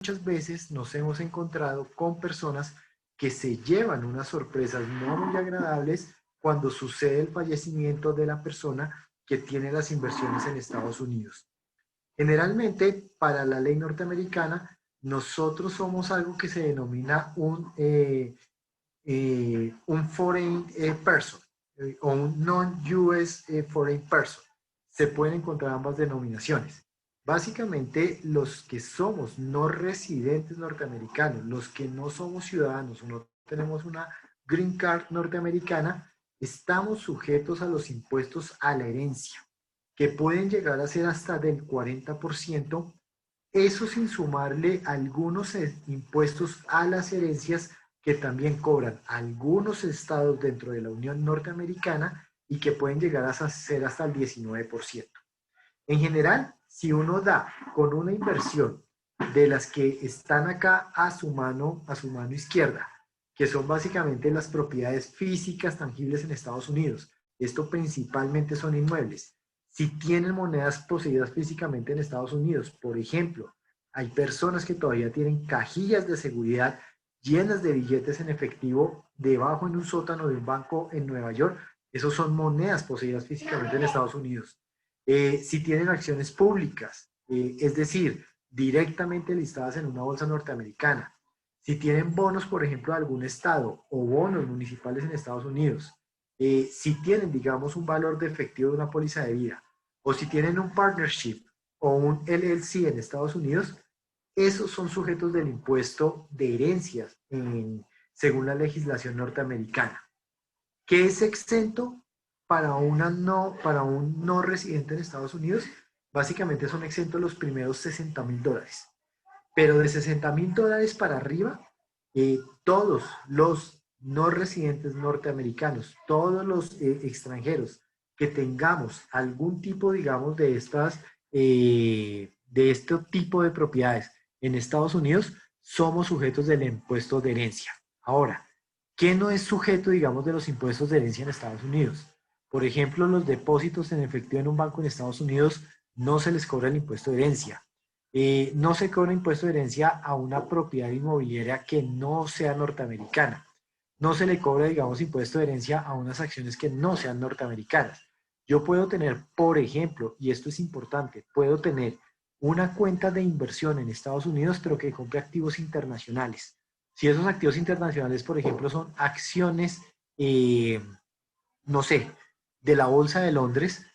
muchas veces nos hemos encontrado con personas que se llevan unas sorpresas no muy agradables cuando sucede el fallecimiento de la persona que tiene las inversiones en Estados Unidos. Generalmente, para la ley norteamericana, nosotros somos algo que se denomina un foreign person o un non-US foreign person. Se pueden encontrar ambas denominaciones. Básicamente, los que somos no residentes norteamericanos, los que no somos ciudadanos o no tenemos una green card norteamericana, estamos sujetos a los impuestos a la herencia, que pueden llegar a ser hasta del 40%, eso sin sumarle algunos impuestos a las herencias que también cobran algunos estados dentro de la Unión Norteamericana y que pueden llegar a ser hasta el 19%. En general, si uno da con una inversión de las que están acá a su mano izquierda, que son básicamente las propiedades físicas tangibles en Estados Unidos, esto principalmente son inmuebles. Si tienen monedas poseídas físicamente en Estados Unidos, por ejemplo, hay personas que todavía tienen cajillas de seguridad llenas de billetes en efectivo debajo en un sótano de un banco en Nueva York. Esos son monedas poseídas físicamente en Estados Unidos. Si tienen acciones públicas, es decir, directamente listadas en una bolsa norteamericana. Si tienen bonos, por ejemplo, de algún estado o bonos municipales en Estados Unidos. Si tienen, digamos, un valor de efectivo de una póliza de vida. O si tienen un partnership o un LLC en Estados Unidos, esos son sujetos del impuesto de herencias según la legislación norteamericana. ¿Qué es exento para un no residente en Estados Unidos? Básicamente son exentos los primeros $60,000. Pero de $60,000 para arriba, todos los no residentes norteamericanos, todos los extranjeros que tengamos algún tipo, digamos, de este tipo de propiedades en Estados Unidos, somos sujetos del impuesto de herencia. Ahora, ¿qué no es sujeto, digamos, de los impuestos de herencia en Estados Unidos? Por ejemplo, los depósitos en efectivo en un banco en Estados Unidos no se les cobra el impuesto de herencia. No se cobra impuesto de herencia a una propiedad inmobiliaria que no sea norteamericana. No se le cobra, digamos, impuesto de herencia a unas acciones que no sean norteamericanas. Yo puedo tener, por ejemplo, y esto es importante, puedo tener una cuenta de inversión en Estados Unidos, pero que compre activos internacionales. Si esos activos internacionales, por ejemplo, son acciones, no sé, de la Bolsa de Londres,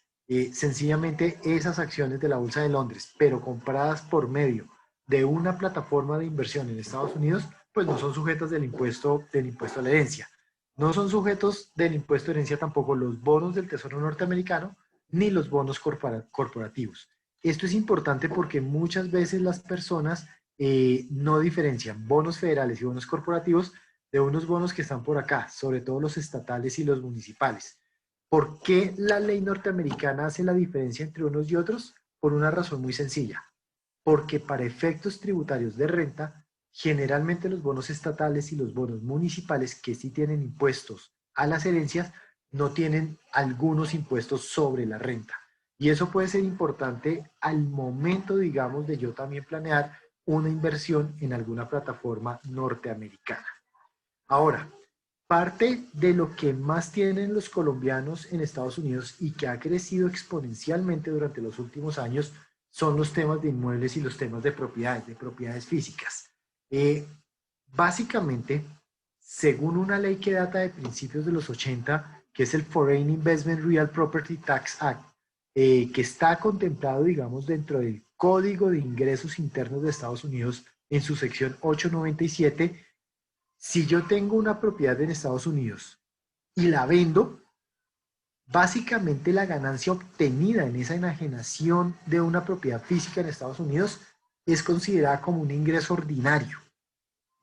sencillamente esas acciones de la Bolsa de Londres, pero compradas por medio de una plataforma de inversión en Estados Unidos, pues no son sujetas del impuesto a la herencia. No son sujetos del impuesto de herencia tampoco los bonos del Tesoro norteamericano ni los bonos corporativos. Esto es importante porque muchas veces las personas no diferencian bonos federales y bonos corporativos de unos bonos que están por acá, sobre todo los estatales y los municipales. ¿Por qué la ley norteamericana hace la diferencia entre unos y otros? Por una razón muy sencilla. Porque para efectos tributarios de renta, generalmente los bonos estatales y los bonos municipales que sí tienen impuestos a las herencias, no tienen algunos impuestos sobre la renta. Y eso puede ser importante al momento, digamos, de yo también planear una inversión en alguna plataforma norteamericana. Ahora, parte de lo que más tienen los colombianos en Estados Unidos y que ha crecido exponencialmente durante los últimos años son los temas de inmuebles y los temas de propiedades físicas. Eh, Básicamente, según una ley que data de principios de los 80, que es el Foreign Investment Real Property Tax Act, que está contemplado, digamos, dentro del Código de Ingresos Internos de Estados Unidos en su sección 897, si yo tengo una propiedad en Estados Unidos y la vendo, básicamente la ganancia obtenida en esa enajenación de una propiedad física en Estados Unidos es considerada como un ingreso ordinario.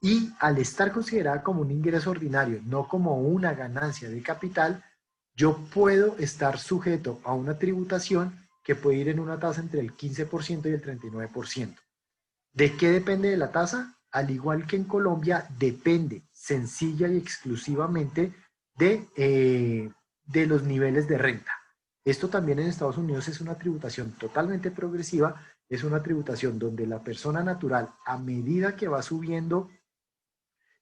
Y al estar considerada como un ingreso ordinario, no como una ganancia de capital, yo puedo estar sujeto a una tributación que puede ir en una tasa entre el 15% y el 39%. ¿De qué depende de la tasa? Al igual que en Colombia, depende sencilla y exclusivamente de los niveles de renta. Esto también en Estados Unidos es una tributación totalmente progresiva es una tributación donde la persona natural, a medida que va subiendo,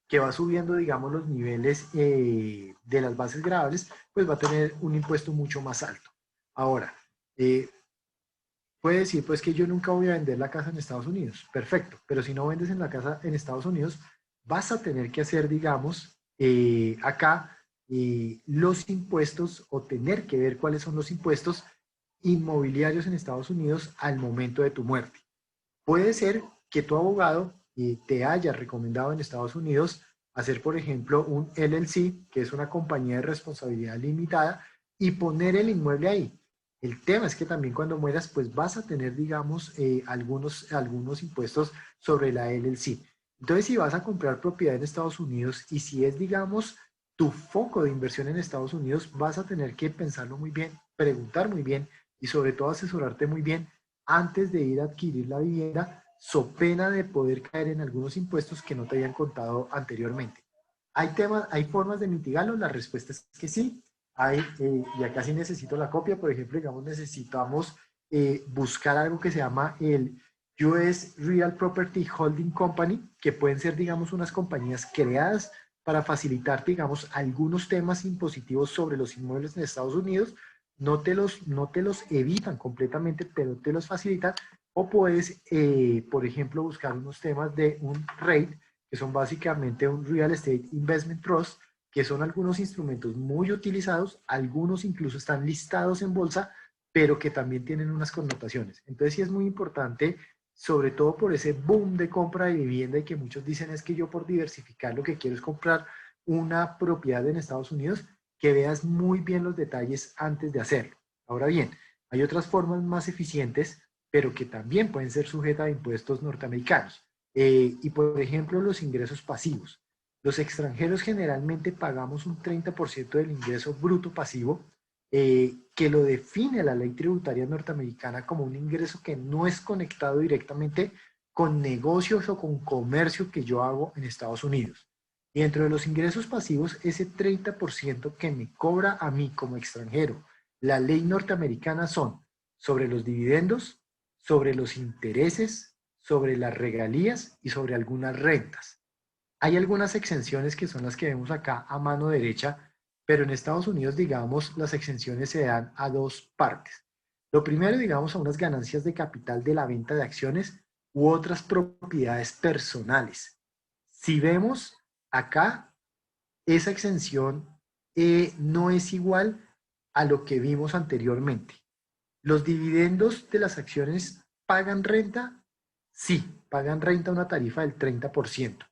digamos, los niveles de las bases gravables, pues va a tener un impuesto mucho más alto. Ahora, eh, puede decir, pues que yo nunca voy a vender la casa en Estados Unidos. Perfecto, pero si no vendes en la casa en Estados Unidos, vas a tener que hacer, digamos, acá los impuestos o tener que ver cuáles son los impuestos inmobiliarios en Estados Unidos al momento de tu muerte. Puede ser que tu abogado te haya recomendado en Estados Unidos hacer, por ejemplo, un LLC, que es una compañía de responsabilidad limitada, y poner el inmueble ahí. El tema es que también cuando mueras, pues vas a tener, digamos, algunos impuestos sobre la LLC. Entonces, si vas a comprar propiedad en Estados Unidos y si es, digamos, tu foco de inversión en Estados Unidos, vas a tener que pensarlo muy bien, preguntar muy bien y sobre todo asesorarte muy bien antes de ir a adquirir la vivienda, so pena de poder caer en algunos impuestos que no te habían contado anteriormente. ¿Hay formas de mitigarlo? La respuesta es que sí. Y acá sí necesito la copia, por ejemplo, digamos, necesitamos buscar algo que se llama el US Real Property Holding Company, que pueden ser, digamos, unas compañías creadas para facilitar, digamos, algunos temas impositivos sobre los inmuebles en Estados Unidos. No te los evitan completamente, pero te los facilitan. O puedes, por ejemplo, buscar unos temas de un REIT, que son básicamente un Real Estate Investment Trust, que son algunos instrumentos muy utilizados, algunos incluso están listados en bolsa, pero que también tienen unas connotaciones. Entonces sí es muy importante, sobre todo por ese boom de compra de vivienda y que muchos dicen es que yo por diversificar lo que quiero es comprar una propiedad en Estados Unidos, que veas muy bien los detalles antes de hacerlo. Ahora bien, hay otras formas más eficientes, pero que también pueden ser sujetas a impuestos norteamericanos. Y por ejemplo, los ingresos pasivos. Los extranjeros generalmente pagamos un 30% del ingreso bruto pasivo, que lo define la ley tributaria norteamericana como un ingreso que no es conectado directamente con negocios o con comercio que yo hago en Estados Unidos. Y dentro de los ingresos pasivos, ese 30% que me cobra a mí como extranjero, la ley norteamericana son sobre los dividendos, sobre los intereses, sobre las regalías y sobre algunas rentas. Hay algunas exenciones que son las que vemos acá a mano derecha, pero en Estados Unidos, digamos, las exenciones se dan a dos partes. Lo primero, digamos, a unas ganancias de capital de la venta de acciones u otras propiedades personales. Si vemos acá, esa exención no es igual a lo que vimos anteriormente. ¿Los dividendos de las acciones pagan renta? Sí, pagan renta a una tarifa del 30%.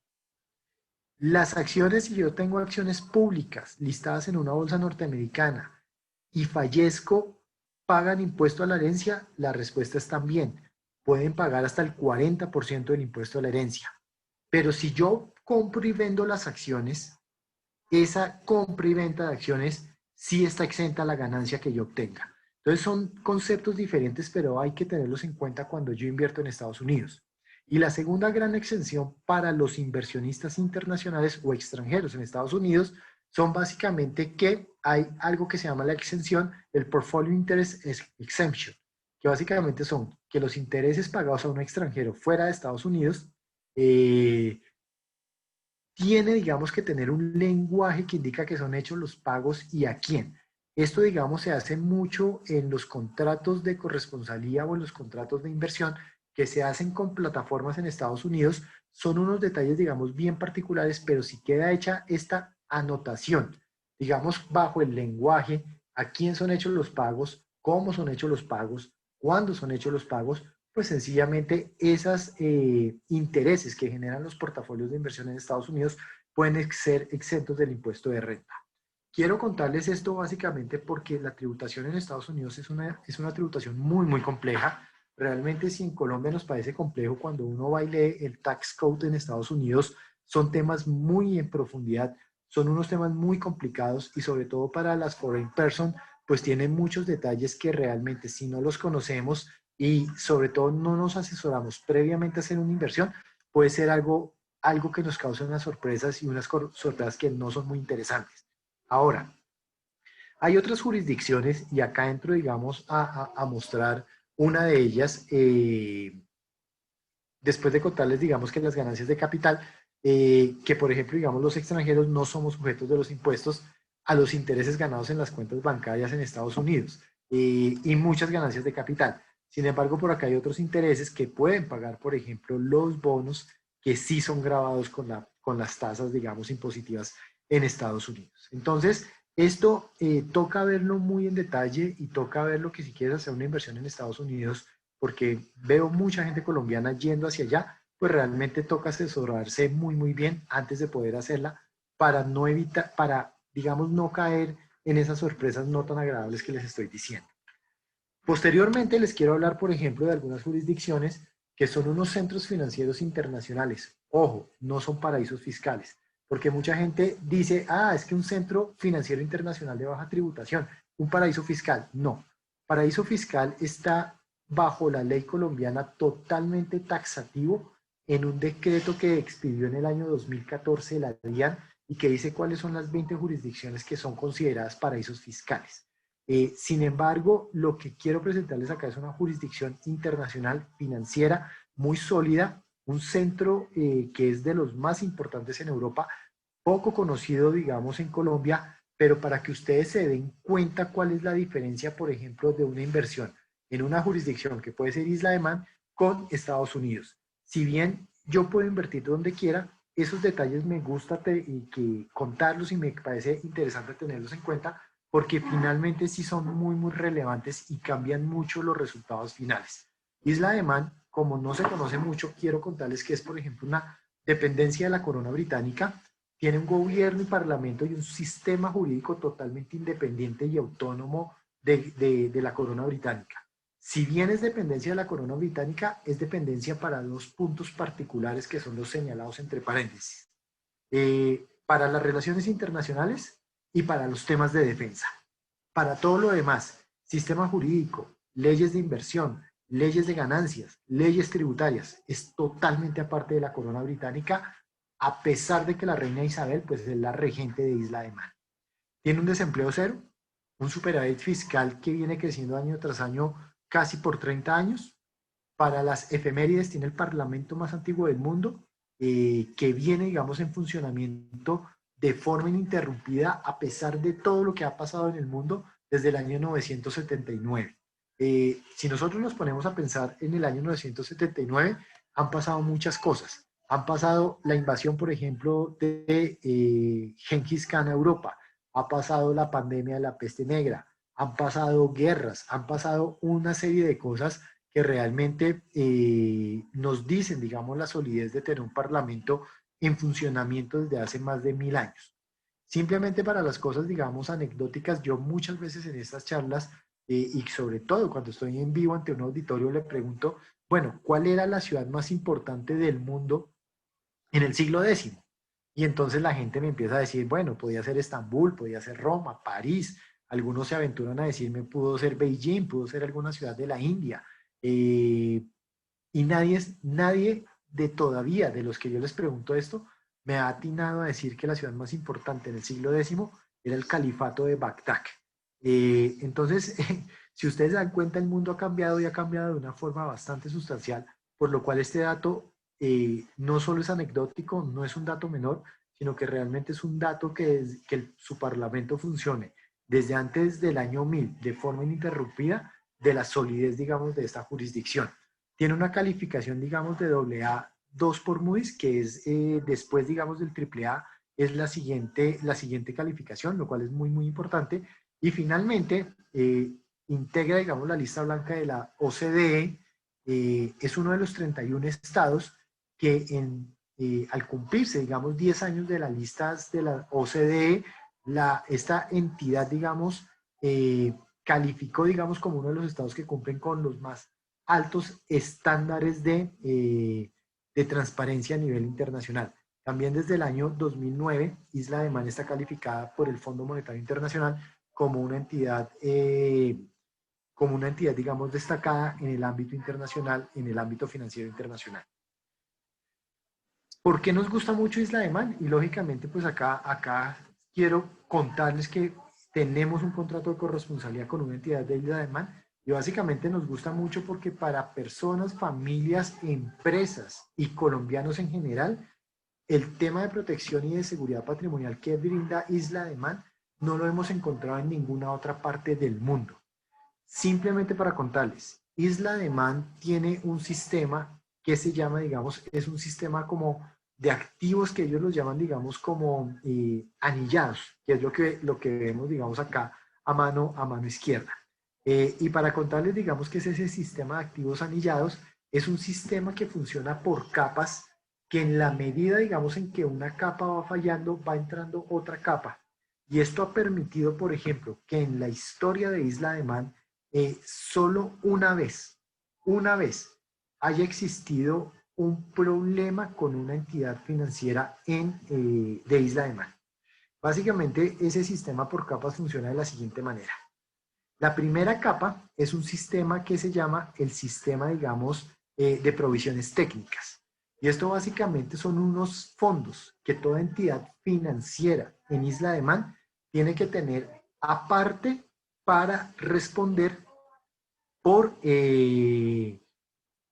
Las acciones, si yo tengo acciones públicas listadas en una bolsa norteamericana y fallezco, ¿pagan impuesto a la herencia? La respuesta es también. Pueden pagar hasta el 40% del impuesto a la herencia. Pero si yo compro y vendo las acciones, esa compra y venta de acciones sí está exenta a la ganancia que yo obtenga. Entonces son conceptos diferentes, pero hay que tenerlos en cuenta cuando yo invierto en Estados Unidos. Y la segunda gran exención para los inversionistas internacionales o extranjeros en Estados Unidos son básicamente que hay algo que se llama la exención, el Portfolio Interest Exemption, que básicamente son que los intereses pagados a un extranjero fuera de Estados Unidos tiene, digamos, que tener un lenguaje que indica que son hechos los pagos y a quién. Esto, digamos, se hace mucho en los contratos de corresponsalía o en los contratos de inversión que se hacen con plataformas en Estados Unidos. Son unos detalles, digamos, bien particulares, pero si queda hecha esta anotación, digamos, bajo el lenguaje, a quién son hechos los pagos, cómo son hechos los pagos, cuándo son hechos los pagos, pues sencillamente esos intereses que generan los portafolios de inversión en Estados Unidos pueden ser exentos del impuesto de renta. Quiero contarles esto básicamente porque la tributación en Estados Unidos es una tributación muy, muy compleja. Realmente si en Colombia nos parece complejo, cuando uno va y lee el tax code en Estados Unidos, son temas muy en profundidad, son unos temas muy complicados y sobre todo para las foreign person, pues tienen muchos detalles que realmente si no los conocemos y sobre todo no nos asesoramos previamente a hacer una inversión, puede ser algo que nos cause unas sorpresas y unas sorpresas que no son muy interesantes. Ahora, hay otras jurisdicciones y acá entro, digamos, a mostrar Una de ellas, después de contarles, digamos que las ganancias de capital, que por ejemplo, digamos, los extranjeros no somos sujetos de los impuestos a los intereses ganados en las cuentas bancarias en Estados Unidos y muchas ganancias de capital. Sin embargo, por acá hay otros intereses que pueden pagar, por ejemplo, los bonos que sí son grabados con las tasas, digamos, impositivas en Estados Unidos. Entonces, esto toca verlo muy en detalle y toca verlo que si quieres hacer una inversión en Estados Unidos, porque veo mucha gente colombiana yendo hacia allá, pues realmente toca asesorarse muy, muy bien antes de poder hacerla para no evitar, para, digamos, no caer en esas sorpresas no tan agradables que les estoy diciendo. Posteriormente les quiero hablar, por ejemplo, de algunas jurisdicciones que son unos centros financieros internacionales. Ojo, no son paraísos fiscales, porque mucha gente dice, ah, es que un centro financiero internacional de baja tributación, un paraíso fiscal. No, paraíso fiscal está bajo la ley colombiana totalmente taxativo en un decreto que expidió en el año 2014 la DIAN y que dice cuáles son las 20 jurisdicciones que son consideradas paraísos fiscales. Sin embargo, lo que quiero presentarles acá es una jurisdicción internacional financiera muy sólida, un centro que es de los más importantes en Europa, poco conocido, digamos, en Colombia, pero para que ustedes se den cuenta cuál es la diferencia, por ejemplo, de una inversión en una jurisdicción que puede ser Isla de Man con Estados Unidos. Si bien yo puedo invertir donde quiera, esos detalles me gusta que contarlos y me parece interesante tenerlos en cuenta porque finalmente sí son muy, muy relevantes y cambian mucho los resultados finales. Isla de Man, como no se conoce mucho, quiero contarles que es, por ejemplo, una dependencia de la corona británica, tiene un gobierno y parlamento y un sistema jurídico totalmente independiente y autónomo de la corona británica. Si bien es dependencia de la corona británica, es dependencia para dos puntos particulares que son los señalados entre paréntesis. Para las relaciones internacionales y para los temas de defensa. Para todo lo demás, sistema jurídico, leyes de inversión, leyes de ganancias, leyes tributarias, es totalmente aparte de la corona británica, a pesar de que la reina Isabel pues, es la regente de Isla de Man. Tiene un desempleo cero, un superávit fiscal que viene creciendo año tras año casi por 30 años. Para las efemérides tiene el parlamento más antiguo del mundo, que viene, digamos, en funcionamiento de forma ininterrumpida a pesar de todo lo que ha pasado en el mundo desde el año 979. Si nosotros nos ponemos a pensar en el año 979, han pasado muchas cosas. Han pasado la invasión, por ejemplo, de Genghis Khan a Europa, ha pasado la pandemia de la peste negra, han pasado guerras, han pasado una serie de cosas que realmente nos dicen, digamos, la solidez de tener un parlamento en funcionamiento desde hace más de 1000 años. Simplemente para las cosas, digamos, anecdóticas, yo muchas veces en estas charlas y sobre todo cuando estoy en vivo ante un auditorio le pregunto, bueno, ¿cuál era la ciudad más importante del mundo en el siglo X? Y entonces la gente me empieza a decir, bueno, podía ser Estambul, podía ser Roma, París, algunos se aventuran a decirme, pudo ser Beijing, pudo ser alguna ciudad de la India. Eh, y nadie de todavía, de los que yo les pregunto esto, me ha atinado a decir que la ciudad más importante en el siglo X era el califato de Bagdad. Entonces, si ustedes se dan cuenta, el mundo ha cambiado y ha cambiado de una forma bastante sustancial, por lo cual este dato no solo es anecdótico, no es un dato menor, sino que realmente es un dato que su parlamento funcione desde antes del año 1000 de forma ininterrumpida de la solidez, digamos, de esta jurisdicción. Tiene una calificación, digamos, de AA2 por Moody's, que es después, digamos, del AAA, es la siguiente calificación, lo cual es muy, muy importante. Y finalmente, integra, digamos, la lista blanca de la OCDE, es uno de los 31 estados que al cumplirse, digamos, 10 años de las listas de la OCDE, esta entidad, digamos, calificó, digamos, como uno de los estados que cumplen con los más altos estándares de transparencia a nivel internacional. También desde el año 2009, Isla de Man está calificada por el Fondo Monetario Internacional como una entidad, digamos, destacada en el ámbito internacional, en el ámbito financiero internacional. ¿Por qué nos gusta mucho Isla de Man? Y lógicamente, pues acá quiero contarles que tenemos un contrato de corresponsabilidad con una entidad de Isla de Man Y básicamente nos gusta mucho porque para personas, familias, empresas y colombianos en general, el tema de protección y de seguridad patrimonial que brinda Isla de Man no lo hemos encontrado en ninguna otra parte del mundo. Simplemente para contarles, Isla de Man tiene un sistema que se llama, digamos, es un sistema como de activos que ellos los llaman, digamos, como anillados, que es lo que vemos, digamos, acá a mano izquierda. Y para contarles, digamos, que es ese sistema de activos anillados, es un sistema que funciona por capas, que en la medida, digamos, en que una capa va fallando, va entrando otra capa. Y esto ha permitido, por ejemplo, que en la historia de Isla de Man, solo una vez haya existido un problema con una entidad financiera de Isla de Man. Básicamente, ese sistema por capas funciona de la siguiente manera. La primera capa es un sistema que se llama el sistema, digamos, de provisiones técnicas. Y esto básicamente son unos fondos que toda entidad financiera en Isla de Man tiene que tener aparte para responder por,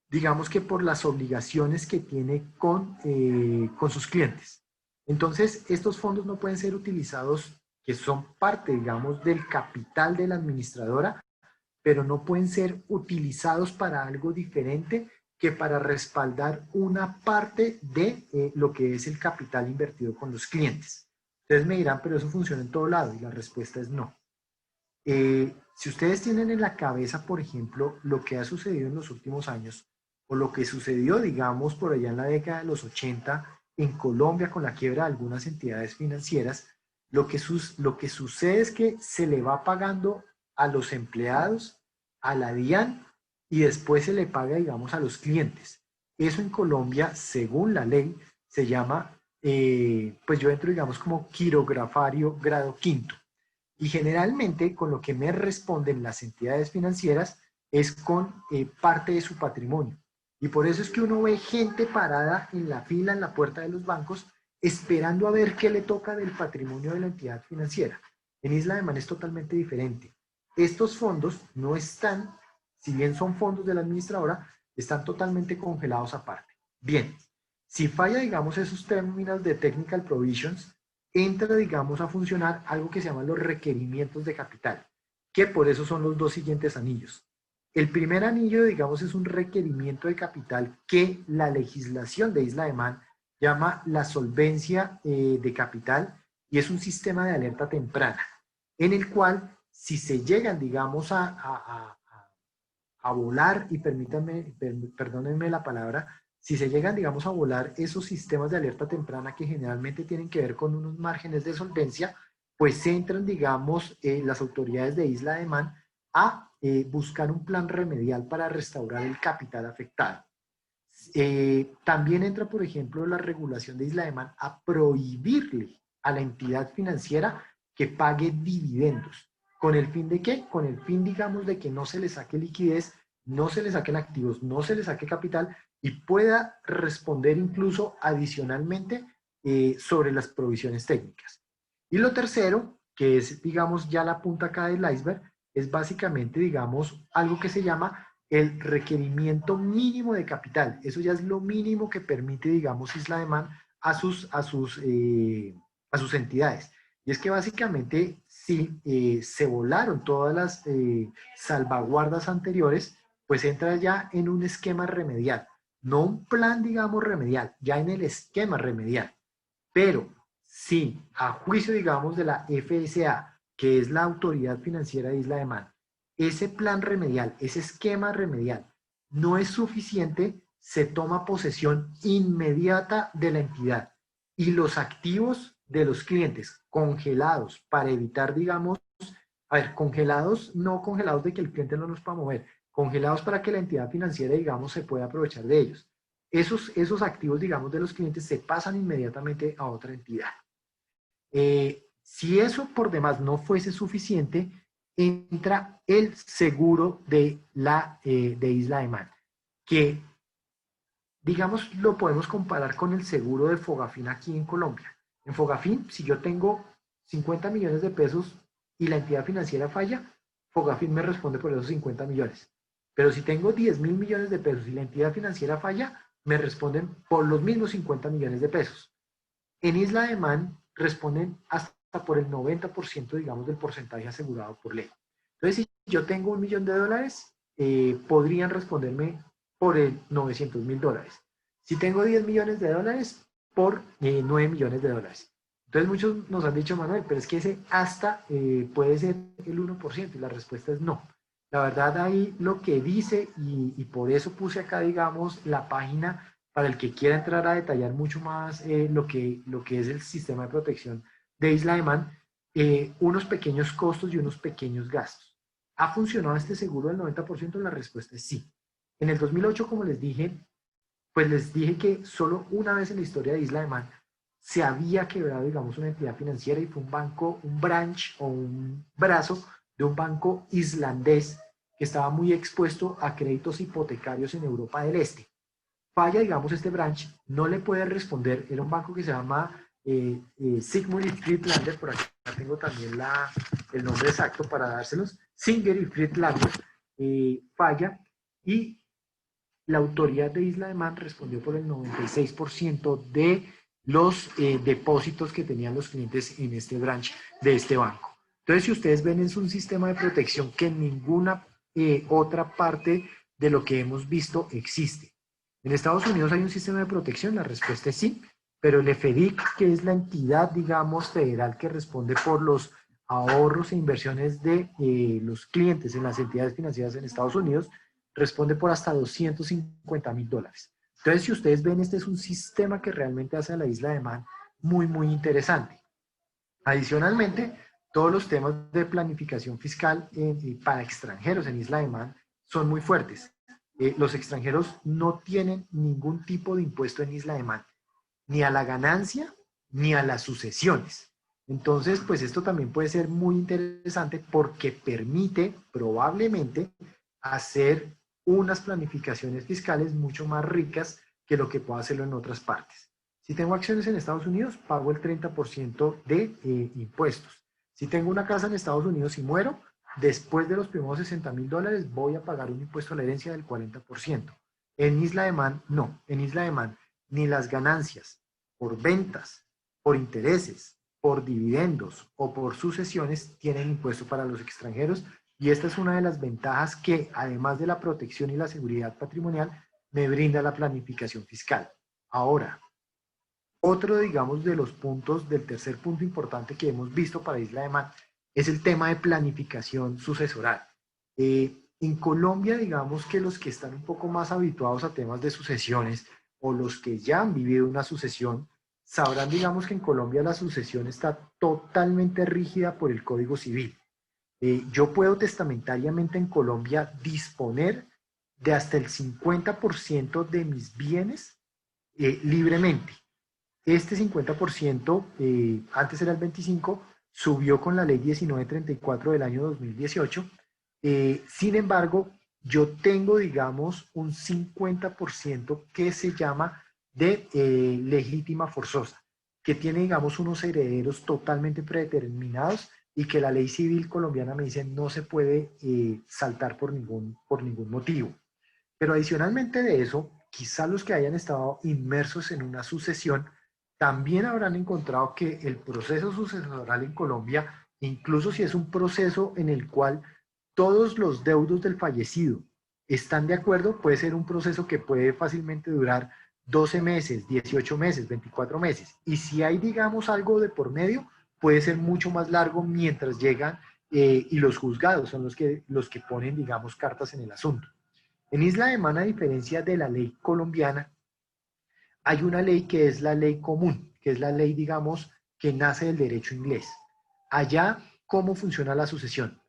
digamos que por las obligaciones que tiene con sus clientes. Entonces, estos fondos no pueden ser utilizados, que son parte, digamos, del capital de la administradora, pero no pueden ser utilizados para algo diferente que para respaldar una parte de lo que es el capital invertido con los clientes. Ustedes me dirán, pero eso funciona en todo lado, y la respuesta es no. Si ustedes tienen en la cabeza, por ejemplo, lo que ha sucedido en los últimos años, o lo que sucedió, digamos, por allá en la década de los 80 en Colombia con la quiebra de algunas entidades financieras, lo que sucede es que se le va pagando a los empleados, a la DIAN, y después se le paga, digamos, a los clientes. Eso en Colombia, según la ley, se llama, pues yo entro, digamos, como quirografario grado quinto. Y generalmente con lo que me responden las entidades financieras es con parte de su patrimonio. Y por eso es que uno ve gente parada en la fila, en la puerta de los bancos, esperando a ver qué le toca del patrimonio de la entidad financiera. En Isla de Man es totalmente diferente. Estos fondos no están, si bien son fondos de la administradora, están totalmente congelados aparte. Bien, si falla, digamos, esos términos de technical provisions, entra, digamos, a funcionar algo que se llaman los requerimientos de capital, que por eso son los dos siguientes anillos. El primer anillo, digamos, es un requerimiento de capital que la legislación de Isla de Man llama la solvencia de capital, y es un sistema de alerta temprana, en el cual si se llegan, digamos, a volar, y perdónenme la palabra, si se llegan, digamos, a volar esos sistemas de alerta temprana que generalmente tienen que ver con unos márgenes de solvencia, pues entran, digamos, las autoridades de Isla de Man a buscar un plan remedial para restaurar el capital afectado. También entra, por ejemplo, la regulación de Isla de Man a prohibirle a la entidad financiera que pague dividendos. ¿Con el fin de qué? Con el fin, digamos, de que no se le saque liquidez, no se le saquen activos, no se le saque capital, y pueda responder incluso adicionalmente sobre las provisiones técnicas. Y lo tercero, que es, digamos, ya la punta acá del iceberg, es básicamente, digamos, algo que se llama el requerimiento mínimo de capital. Eso ya es lo mínimo que permite, digamos, Isla de Man a sus entidades. Y es que básicamente, si se volaron todas las salvaguardas anteriores, pues entra ya en un esquema remedial. No un plan, digamos, remedial, ya en el esquema remedial. Pero si a juicio, digamos, de la FSA, que es la Autoridad Financiera de Isla de Man, ese plan remedial, ese esquema remedial no es suficiente, se toma posesión inmediata de la entidad, y los activos de los clientes congelados para evitar, digamos, a ver, congelados, no congelados de que el cliente no los pueda mover, congelados para que la entidad financiera, digamos, se pueda aprovechar de ellos. Esos activos, digamos, de los clientes se pasan inmediatamente a otra entidad. Si eso por demás no fuese suficiente, entra el seguro de Isla de Man, que, digamos, lo podemos comparar con el seguro de Fogafín aquí en Colombia. En Fogafín, si yo tengo 50 millones de pesos y la entidad financiera falla, Fogafín me responde por esos 50 millones. Pero si tengo 10.000 millones de pesos y la entidad financiera falla, me responden por los mismos 50 millones de pesos. En Isla de Man responden hasta por el 90%, digamos, del porcentaje asegurado por ley. Entonces, si yo tengo $1.000.000, podrían responderme por el $900.000. Si tengo $10.000.000, por $9.000.000. Entonces, muchos nos han dicho, Manuel, pero es que ese hasta puede ser el 1%, y la respuesta es no. La verdad, ahí lo que dice, y por eso puse acá, digamos, la página para el que quiera entrar a detallar mucho más lo que es el sistema de protección de Isla de Man, unos pequeños costos y unos pequeños gastos. ¿Ha funcionado este seguro del 90%? La respuesta es sí. En el 2008, como les dije, pues les dije que solo una vez en la historia de Isla de Man se había quebrado, digamos, una entidad financiera, y fue un banco, un branch o un brazo de un banco islandés que estaba muy expuesto a créditos hipotecarios en Europa del Este. Falla, digamos, este branch, no le puede responder. Era un banco que se llama Sigmund y Friedlander, por aquí tengo también el nombre exacto para dárselos, Singer y Friedlander, falla, y la autoridad de Isla de Man respondió por el 96% de los depósitos que tenían los clientes en este branch de este banco. Entonces, si ustedes ven, es un sistema de protección que en ninguna otra parte de lo que hemos visto existe. En Estados Unidos hay un sistema de protección, la respuesta es sí, pero el FDIC, que es la entidad, digamos, federal que responde por los ahorros e inversiones de los clientes en las entidades financieras en Estados Unidos, responde por hasta $250.000. Entonces, si ustedes ven, este es un sistema que realmente hace a la Isla de Man muy, muy interesante. Adicionalmente, todos los temas de planificación fiscal para extranjeros en Isla de Man son muy fuertes. Los extranjeros no tienen ningún tipo de impuesto en Isla de Man, ni a la ganancia, ni a las sucesiones. Entonces, pues esto también puede ser muy interesante porque permite probablemente hacer unas planificaciones fiscales mucho más ricas que lo que puedo hacerlo en otras partes. Si tengo acciones en Estados Unidos, pago el 30% de impuestos. Si tengo una casa en Estados Unidos y muero, después de los primeros $60.000 voy a pagar un impuesto a la herencia del 40%. En Isla de Man, no. En Isla de Man, ni las ganancias por ventas, por intereses, por dividendos o por sucesiones tienen impuesto para los extranjeros, y esta es una de las ventajas que, además de la protección y la seguridad patrimonial, me brinda la planificación fiscal. Ahora, otro, digamos, de los puntos, del tercer punto importante que hemos visto para Isla de Man, es el tema de planificación sucesoral. En Colombia, digamos que los que están un poco más habituados a temas de sucesiones, o los que ya han vivido una sucesión, sabrán, digamos, que en Colombia la sucesión está totalmente rígida por el Código Civil. Yo puedo testamentariamente en Colombia disponer de hasta el 50% de mis bienes libremente. Este 50%, antes era el 25%, subió con la ley 1934 del año 2018. Sin embargo, yo tengo, digamos, un 50% que se llama de legítima forzosa, que tiene, digamos, unos herederos totalmente predeterminados, y que la ley civil colombiana me dice no se puede saltar por ningún motivo. Pero adicionalmente de eso, quizá los que hayan estado inmersos en una sucesión también habrán encontrado que el proceso sucesoral en Colombia, incluso si es un proceso en el cual todos los deudos del fallecido están de acuerdo, puede ser un proceso que puede fácilmente durar 12 meses, 18 meses, 24 meses. Y si hay, digamos, algo de por medio, puede ser mucho más largo mientras llegan y los juzgados son los que ponen, digamos, cartas en el asunto. En Isla de Man, a diferencia de la ley colombiana, hay una ley que es la ley común, que es la ley, digamos, que nace del derecho inglés. Allá, ¿cómo funciona la sucesión?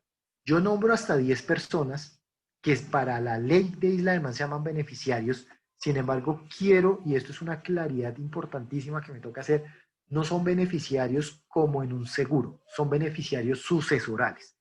Yo nombro hasta 10 personas que para la ley de Isla de Man se llaman beneficiarios. Sin embargo, quiero, y esto es una claridad importantísima que me toca hacer, no son beneficiarios como en un seguro, son beneficiarios sucesorales.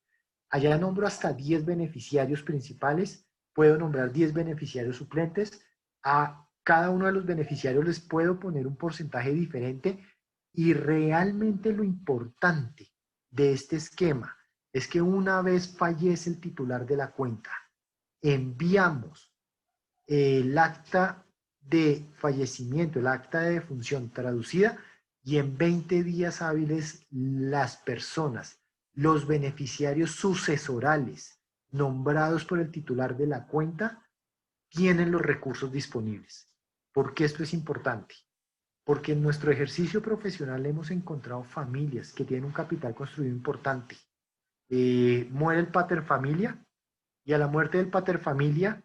Allá nombro hasta 10 beneficiarios principales, puedo nombrar 10 beneficiarios suplentes, a cada uno de los beneficiarios les puedo poner un porcentaje diferente, y realmente lo importante de este esquema es que una vez fallece el titular de la cuenta, enviamos el acta de fallecimiento, el acta de defunción traducida, y en 20 días hábiles las personas, los beneficiarios sucesorales nombrados por el titular de la cuenta, tienen los recursos disponibles. ¿Por qué esto es importante? Porque en nuestro ejercicio profesional hemos encontrado familias que tienen un capital construido importante. Muere el paterfamilia, y a la muerte del paterfamilia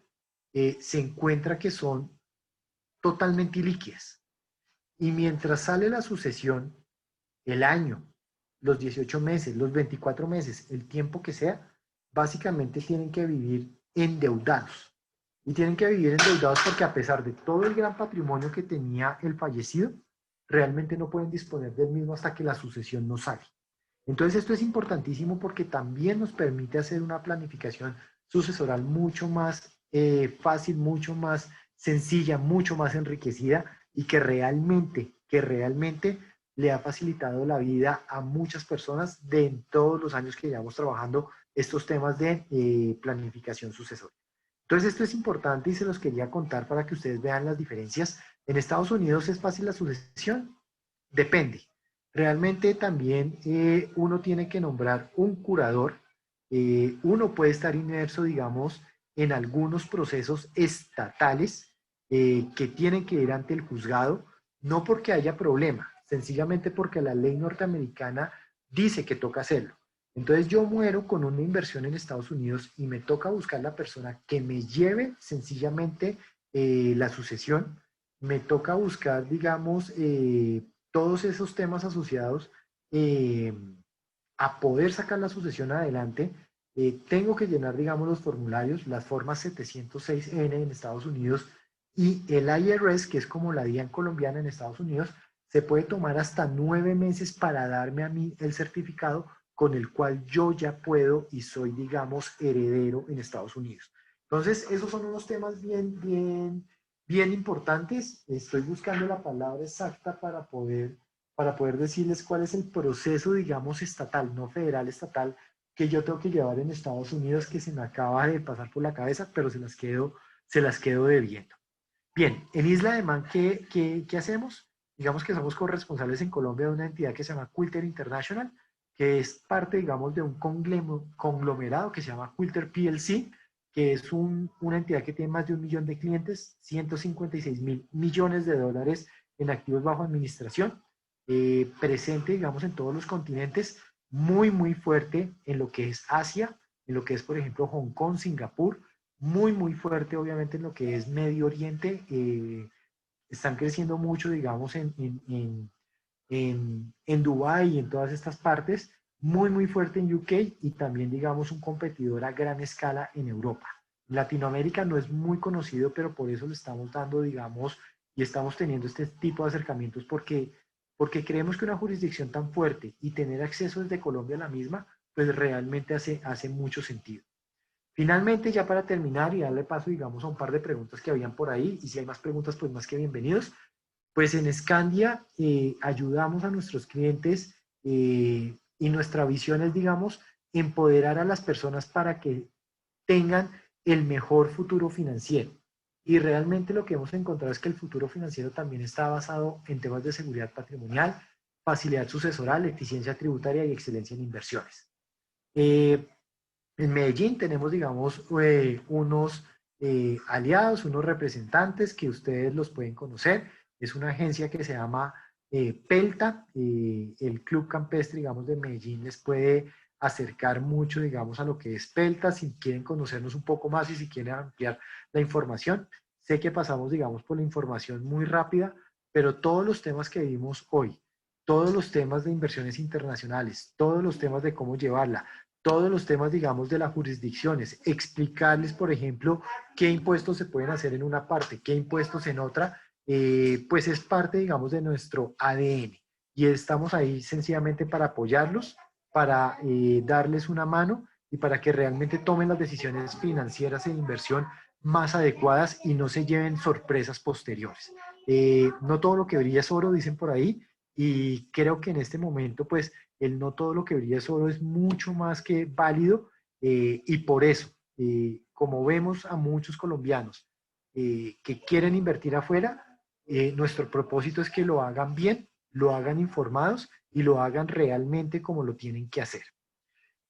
se encuentra que son totalmente ilíquidas. Y mientras sale la sucesión, el año, los 18 meses, los 24 meses, el tiempo que sea, básicamente tienen que vivir endeudados. Y tienen que vivir endeudados porque, a pesar de todo el gran patrimonio que tenía el fallecido, realmente no pueden disponer del mismo hasta que la sucesión no sale. Entonces esto es importantísimo porque también nos permite hacer una planificación sucesoral mucho más fácil, mucho más sencilla, mucho más enriquecida, y que realmente le ha facilitado la vida a muchas personas de en todos los años que llevamos trabajando estos temas de planificación sucesoria. Entonces esto es importante y se los quería contar para que ustedes vean las diferencias. ¿En Estados Unidos es fácil la sucesión? Depende. Realmente también uno tiene que nombrar un curador. Uno puede estar inmerso, digamos, en algunos procesos estatales que tienen que ir ante el juzgado, no porque haya problema, sencillamente porque la ley norteamericana dice que toca hacerlo. Entonces yo muero con una inversión en Estados Unidos y me toca buscar la persona que me lleve sencillamente la sucesión. Me toca buscar, digamos, todos esos temas asociados eh, a poder sacar la sucesión adelante. Tengo que llenar, digamos, los formularios, las formas 706N en Estados Unidos, y el IRS, que es como la DIAN colombiana en Estados Unidos, se puede tomar hasta 9 meses para darme a mí el certificado con el cual yo ya puedo y soy, digamos, heredero en Estados Unidos. Entonces, esos son unos temas bien importantes. Estoy buscando la palabra exacta para poder decirles cuál es el proceso, digamos, estatal, no federal, estatal, que yo tengo que llevar en Estados Unidos, que se me acaba de pasar por la cabeza, pero se las quedo debiendo. Bien, en Isla de Man, ¿qué hacemos? Digamos que somos corresponsables en Colombia de una entidad que se llama Quilter International, que es parte, digamos, de un conglomerado que se llama Quilter PLC, que es una entidad que tiene más de 1 millón de clientes, 156.000 millones de dólares en activos bajo administración, presente, digamos, en todos los continentes, muy fuerte en lo que es Asia, en lo que es, por ejemplo, Hong Kong, Singapur, muy fuerte, obviamente, en lo que es Medio Oriente. Están creciendo mucho, digamos, en Dubái y en todas estas partes, muy fuerte en UK, y también, digamos, un competidor a gran escala en Europa. Latinoamérica no es muy conocido, pero por eso le estamos dando, digamos, y estamos teniendo este tipo de acercamientos porque creemos que una jurisdicción tan fuerte y tener acceso desde Colombia a la misma, pues realmente hace mucho sentido. Finalmente, ya para terminar y darle paso, digamos, a un par de preguntas que habían por ahí, y si hay más preguntas, pues más que bienvenidos, pues en Scandia ayudamos a nuestros clientes, y nuestra visión es, digamos, empoderar a las personas para que tengan el mejor futuro financiero. Y realmente lo que hemos encontrado es que el futuro financiero también está basado en temas de seguridad patrimonial, facilidad sucesoral, eficiencia tributaria y excelencia en inversiones. En Medellín tenemos, digamos, unos aliados, unos representantes que ustedes los pueden conocer. Es una agencia que se llama Pelta. El Club Campestre, digamos, de Medellín les puede acercar mucho, digamos, a lo que es Pelta, si quieren conocernos un poco más y si quieren ampliar la información. Sé que pasamos, digamos, por la información muy rápida, pero todos los temas que vimos hoy, todos los temas de inversiones internacionales, todos los temas de cómo llevarla, todos los temas, digamos, de las jurisdicciones, explicarles, por ejemplo, qué impuestos se pueden hacer en una parte, qué impuestos en otra, pues es parte, digamos, de nuestro ADN. Y estamos ahí sencillamente para apoyarlos, para darles una mano y para que realmente tomen las decisiones financieras e inversión más adecuadas y no se lleven sorpresas posteriores. No todo lo que brilla es oro, dicen por ahí, y creo que en este momento, pues, el no todo lo que brilla es oro es mucho más que válido, y por eso, como vemos a muchos colombianos que quieren invertir afuera, nuestro propósito es que lo hagan bien, lo hagan informados y lo hagan realmente como lo tienen que hacer.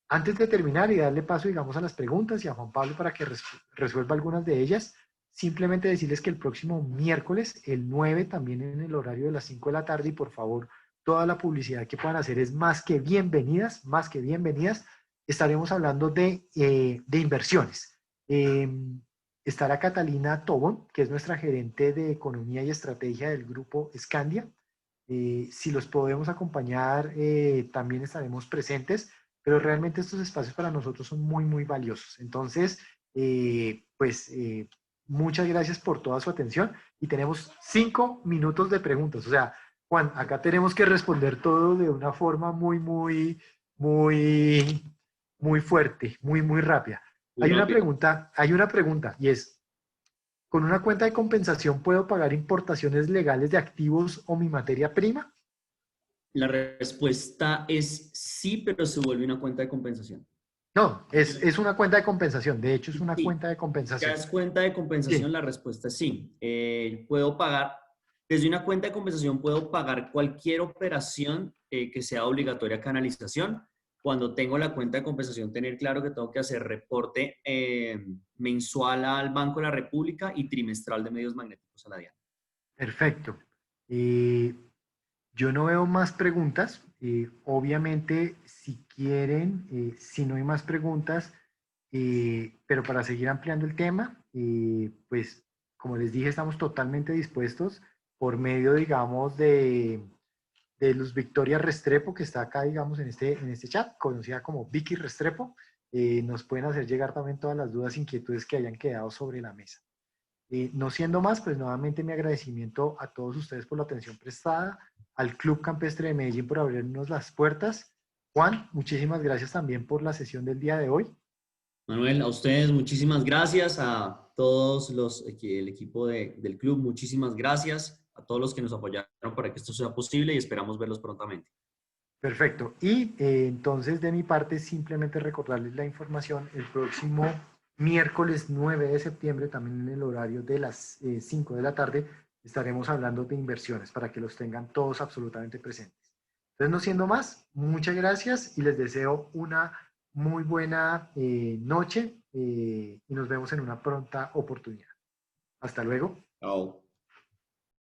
Antes de terminar y darle paso, digamos, a las preguntas y a Juan Pablo para que resuelva algunas de ellas, simplemente decirles que el próximo miércoles, el 9, también en el horario de las 5 de la tarde, y por favor, toda la publicidad que puedan hacer es más que bienvenidas, estaremos hablando de inversiones. Estará Catalina Tobón, que es nuestra gerente de Economía y Estrategia del grupo Scandia. Si los podemos acompañar, también estaremos presentes, pero realmente estos espacios para nosotros son muy, muy valiosos. Entonces, muchas gracias por toda su atención y tenemos 5 minutos de preguntas. O sea, Juan, acá tenemos que responder todo de una forma muy, muy, muy, muy fuerte, muy, muy rápida. Muy rápido. Hay una pregunta y es, ¿con una cuenta de compensación puedo pagar importaciones legales de activos o mi materia prima? La respuesta es sí, pero se vuelve una cuenta de compensación. No, es una cuenta de compensación. De hecho, es una Sí, cuenta de ya compensación. es cuenta de compensación, Sí, la respuesta es sí. Puedo pagar, desde una cuenta de compensación puedo pagar cualquier operación que sea obligatoria canalización. Cuando tengo la cuenta de compensación, tener claro que tengo que hacer reporte mensual al Banco de la República y trimestral de medios magnéticos a la DIAN. perfecto. Eh, yo no veo más preguntas. Obviamente, si quieren, si no hay más preguntas, pero para seguir ampliando el tema, pues como les dije, estamos totalmente dispuestos por medio, digamos, de Luz Victoria Restrepo, que está acá, digamos, en este chat, conocida como Vicky Restrepo. Nos pueden hacer llegar también todas las dudas, inquietudes que hayan quedado sobre la mesa. No siendo más, pues nuevamente mi agradecimiento a todos ustedes por la atención prestada, al Club Campestre de Medellín por abrirnos las puertas. Juan, muchísimas gracias también por la sesión del día de hoy. Manuel, a ustedes muchísimas gracias, a todos el equipo del club, muchísimas gracias, a todos los que nos apoyaron para que esto sea posible y esperamos verlos prontamente. Perfecto. Y entonces de mi parte, simplemente recordarles la información. El próximo miércoles 9 de septiembre, también en el horario de las 5 de la tarde, estaremos hablando de inversiones para que los tengan todos absolutamente presentes. Entonces, no siendo más, muchas gracias y les deseo una muy buena noche, y nos vemos en una pronta oportunidad. Hasta luego. Chao.